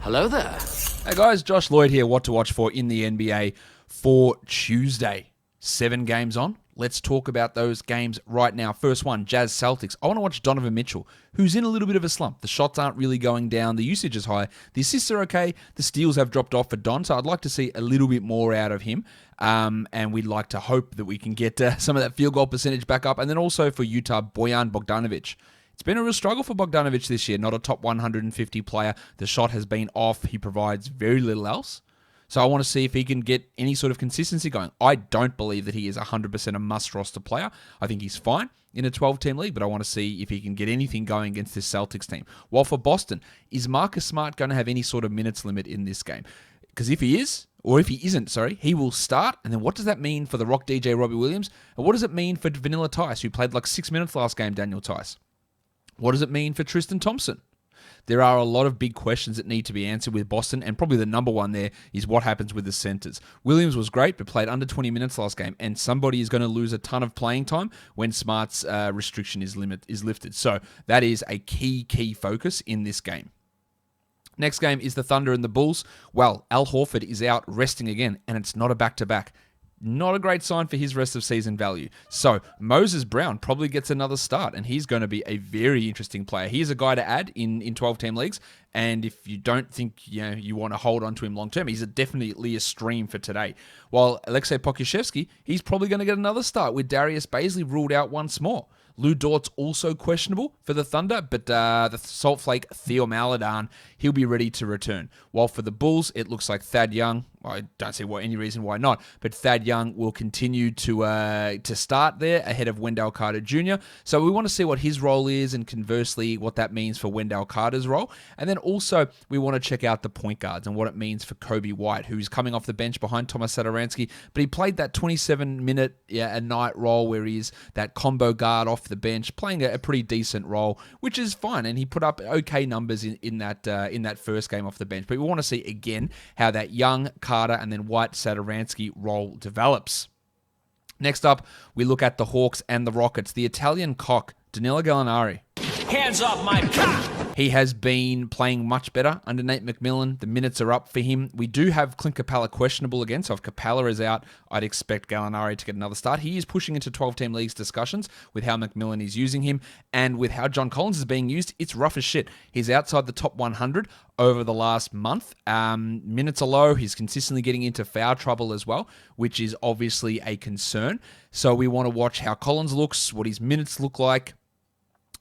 Hello there. Hey guys, Josh Lloyd here. What to watch for in the NBA for Tuesday. 7 games on. Let's talk about those games right now. First one, Jazz-Celtics. I want to watch Donovan Mitchell, who's in a little bit of a slump. The shots aren't really going down. The usage is high. The assists are okay. The steals have dropped off for Don, so I'd like to see a little bit more out of him. And we'd like to hope that we can get some of that field goal percentage back up. And then also for Utah, Bojan Bogdanovic. It's been a real struggle for Bogdanovic this year. Not a top 150 player. The shot has been off. He provides very little else. So I want to see if he can get any sort of consistency going. I don't believe that he is 100% a must-roster player. I think he's fine in a 12-team league, but I want to see if he can get anything going against this Celtics team. While for Boston, is Marcus Smart going to have any sort of minutes limit in this game? Because if he is, or if he isn't, he will start. And then what does that mean for the Rock DJ Robbie Williams? And what does it mean for Vanilla Tice, who played like 6 minutes last game, Daniel Tice? What does it mean for Tristan Thompson? There are a lot of big questions that need to be answered with Boston, and probably the number one there is what happens with the centers. Williams was great, but played under 20 minutes last game, and somebody is going to lose a ton of playing time when Smart's restriction is lifted. So that is a key focus in this game. Next game is the Thunder and the Bulls. Well, Al Horford is out resting again, and it's not a back-to-back. Not a great sign for his rest of season value. So Moses Brown probably gets another start, and he's going to be a very interesting player. He's a guy to add in 12-team leagues, and if you don't think you want to hold on to him long term, he's definitely a stream for today. While Alexei Pokusevski, he's probably going to get another start with Darius Baisley ruled out once more. Lou Dort's also questionable for the Thunder, but the Salt Flake Theo Maledon, he'll be ready to return. While for the Bulls, it looks like Thad Young, I don't see any reason why not, but Thad Young will continue to start there ahead of Wendell Carter Jr. So we want to see what his role is, and conversely, what that means for Wendell Carter's role. And then also, we want to check out the point guards and what it means for Kobe White, who's coming off the bench behind Thomas Satoransky, but he played that 27-minute a night role where he's that combo guard off the bench, playing a pretty decent role, which is fine, and he put up okay numbers in that first game off the bench. But we want to see again how that Young, Carter, and then White Satoransky role develops. Next up, we look at the Hawks and the Rockets. The Italian cock, Danilo Gallinari. Hands off my cock! He has been playing much better under Nate McMillan. The minutes are up for him. We do have Clint Capella questionable again, so if Capella is out, I'd expect Gallinari to get another start. He is pushing into 12-team leagues discussions with how McMillan is using him, and with how John Collins is being used, it's rough as shit. He's outside the top 100 over the last month. Minutes are low. He's consistently getting into foul trouble as well, which is obviously a concern. So we want to watch how Collins looks, what his minutes look like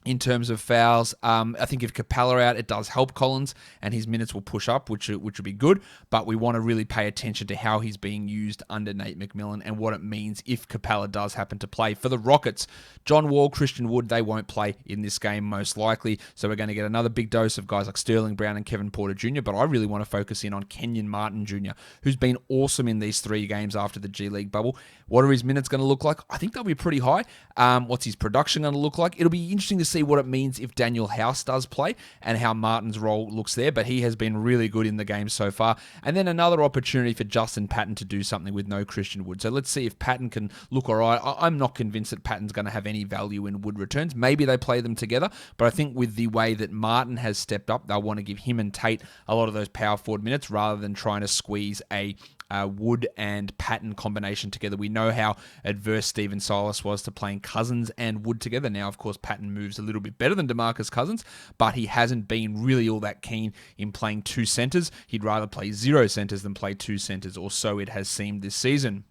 in terms of fouls. I think if Capella out, it does help Collins, and his minutes will push up, which would be good. But we want to really pay attention to how he's being used under Nate McMillan and what it means if Capella does happen to play. For the Rockets, John Wall, Christian Wood, they won't play in this game most likely. So we're going to get another big dose of guys like Sterling Brown and Kevin Porter Jr. But I really want to focus in on Kenyon Martin Jr., who's been awesome in these 3 games after the G League bubble. What are his minutes going to look like? I think they'll be pretty high. What's his production going to look like? It'll be interesting to see what it means if Daniel House does play and how Martin's role looks there, but he has been really good in the game so far. And then another opportunity for Justin Patton to do something with no Christian Wood. So let's see if Patton can look all right. I'm not convinced that Patton's going to have any value in Wood returns. Maybe they play them together, but I think with the way that Martin has stepped up, they'll want to give him and Tate a lot of those power forward minutes rather than trying to squeeze a Wood and Patton combination together. We know how adverse Stephen Silas was to playing Cousins and Wood together. Now, of course, Patton moves a little bit better than DeMarcus Cousins, but he hasn't been really all that keen in playing 2 centers. He'd rather play 0 centers than play 2 centers, or so it has seemed this season.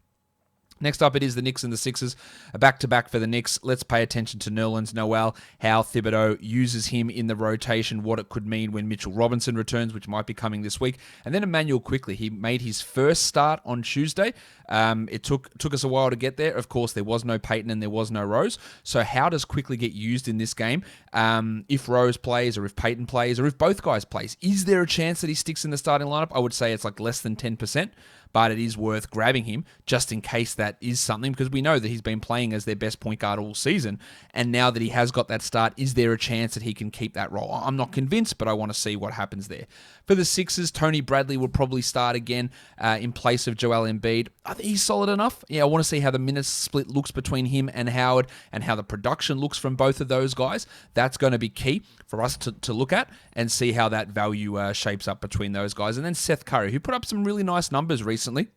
Next up, it is the Knicks and the Sixers. A back-to-back for the Knicks. Let's pay attention to Nerlens Noel, how Thibodeau uses him in the rotation, what it could mean when Mitchell Robinson returns, which might be coming this week. And then Emmanuel Quickley. He made his first start on Tuesday. It took us a while to get there. Of course, there was no Peyton and there was no Rose. So how does Quickley get used in this game? If Rose plays, or if Peyton plays, or if both guys plays, is there a chance that he sticks in the starting lineup? I would say it's like less than 10%. but it is worth grabbing him just in case that is something, because we know that he's been playing as their best point guard all season, and now that he has got that start, is there a chance that he can keep that role? I'm not convinced, but I want to see what happens there. For the Sixers, Tony Bradley will probably start again in place of Joel Embiid. I think he's solid enough. Yeah, I want to see how the minutes split looks between him and Howard, and how the production looks from both of those guys. That's going to be key for us to look at and see how that value shapes up between those guys. And then Seth Curry, who put up some really nice numbers recently.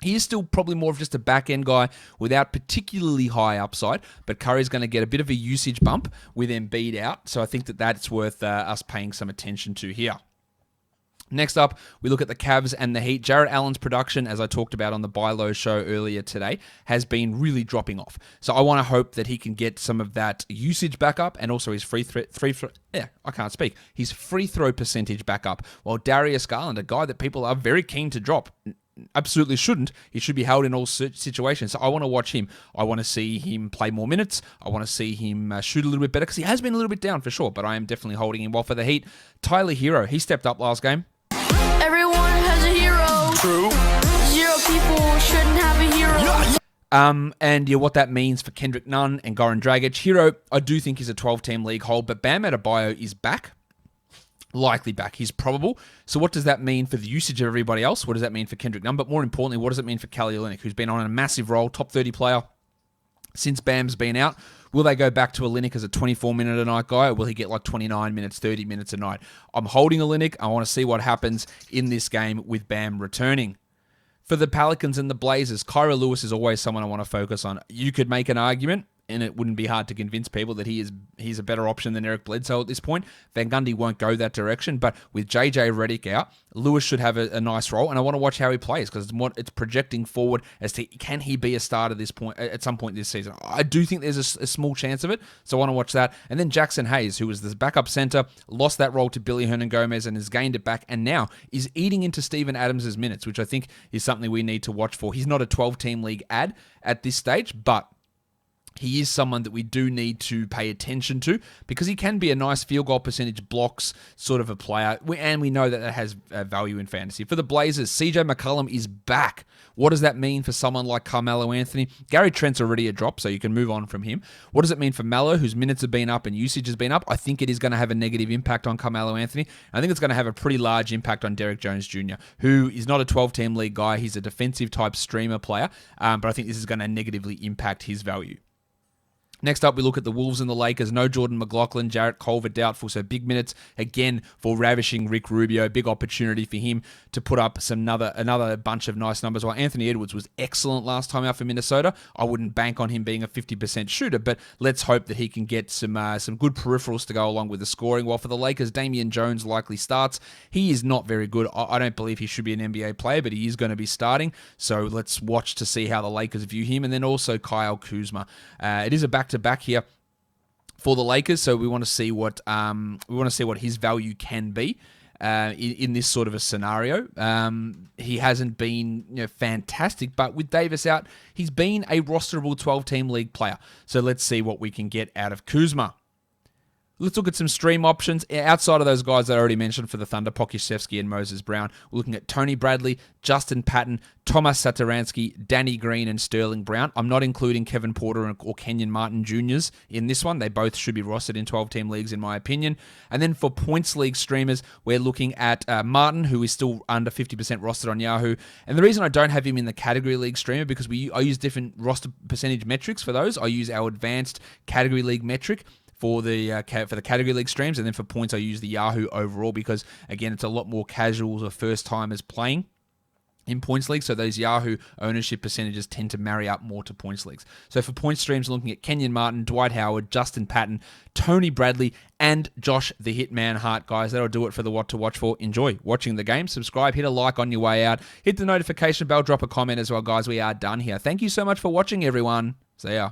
He is still probably more of just a back-end guy without particularly high upside, but Curry's going to get a bit of a usage bump with Embiid out, so I think that that's worth us paying some attention to here. Next up, we look at the Cavs and the Heat. Jarrett Allen's production, as I talked about on the Buy Low show earlier today, has been really dropping off. So I want to hope that he can get some of that usage back up, and also his free throw percentage back up. While Darius Garland, a guy that people are very keen to drop, absolutely shouldn't. He should be held in all situations. So I want to watch him. I want to see him play more minutes. I want to see him shoot a little bit better, because he has been a little bit down for sure, but I am definitely holding him. While for the Heat, Tyler Hero, he stepped up last game. Everyone has a hero. True. 0 people shouldn't have a hero. And what that means for Kendrick Nunn and Goran Dragic. Hero, I do think is a 12-team league hold, but Bam Adebayo is back. Likely back. He's probable. So what does that mean for the usage of everybody else? What does that mean for Kendrick Nunn? But more importantly, what does it mean for Kelly Olynyk, who's been on a massive roll, top 30 player since Bam's been out? Will they go back to Olynyk as a 24-minute-a-night guy, or will he get like 29 minutes, 30 minutes a night? I'm holding Olynyk. I want to see what happens in this game with Bam returning. For the Pelicans and the Blazers, Kyra Lewis is always someone I want to focus on. You could make an argument, and it wouldn't be hard to convince people that he's a better option than Eric Bledsoe at this point. Van Gundy won't go that direction, but with JJ Redick out, Lewis should have a nice role, and I want to watch how he plays, because it's projecting forward as to can he be a starter this point at some point this season. I do think there's a small chance of it, so I want to watch that. And then Jackson Hayes, who was the backup center, lost that role to Billy Hernan-Gomez and has gained it back, and now is eating into Steven Adams' minutes, which I think is something we need to watch for. He's not a 12-team league ad at this stage, but he is someone that we do need to pay attention to, because he can be a nice field goal percentage blocks sort of a player, and we know that that has value in fantasy. For the Blazers, CJ McCollum is back. What does that mean for someone like Carmelo Anthony? Gary Trent's already a drop, so you can move on from him. What does it mean for Melo, whose minutes have been up and usage has been up? I think it is going to have a negative impact on Carmelo Anthony. I think it's going to have a pretty large impact on Derek Jones Jr., who is not a 12-team league guy. He's a defensive type streamer player, but I think this is going to negatively impact his value. Next up, we look at the Wolves and the Lakers. No Jordan McLaughlin, Jarrett Culver doubtful, so big minutes again for ravishing Rick Rubio. Big opportunity for him to put up another bunch of nice numbers. While Anthony Edwards was excellent last time out for Minnesota, I wouldn't bank on him being a 50% shooter, but let's hope that he can get some good peripherals to go along with the scoring. While for the Lakers, Damian Jones likely starts. He is not very good. I don't believe he should be an NBA player, but he is going to be starting, so let's watch to see how the Lakers view him. And then also Kyle Kuzma. It is a back here for the Lakers, so we want to see what his value can be in this sort of a scenario. He hasn't been fantastic, but with Davis out, he's been a rosterable 12-team league player. So let's see what we can get out of Kuzma. Let's look at some stream options. Outside of those guys that I already mentioned for the Thunder, Pokusevski and Moses Brown, we're looking at Tony Bradley, Justin Patton, Thomas Satoransky, Danny Green, and Sterling Brown. I'm not including Kevin Porter or Kenyon Martin Jr.'s in this one. They both should be rostered in 12-team leagues, in my opinion. And then for points league streamers, we're looking at Martin, who is still under 50% rostered on Yahoo. And the reason I don't have him in the category league streamer, because I use different roster percentage metrics for those. I use our advanced category league metric for the category league streams, and then for points I use the Yahoo overall, because again it's a lot more casuals or first timers playing in points leagues, so those Yahoo ownership percentages tend to marry up more to points leagues. So for point streams, looking at Kenyon Martin, Dwight Howard, Justin Patton, Tony Bradley, and Josh the Hitman Hart. Guys, that'll do it for the What to Watch For. Enjoy watching the game. Subscribe, hit a like on your way out, hit the notification bell, drop a comment as well, guys. We are done here. Thank you so much for watching, everyone. See ya.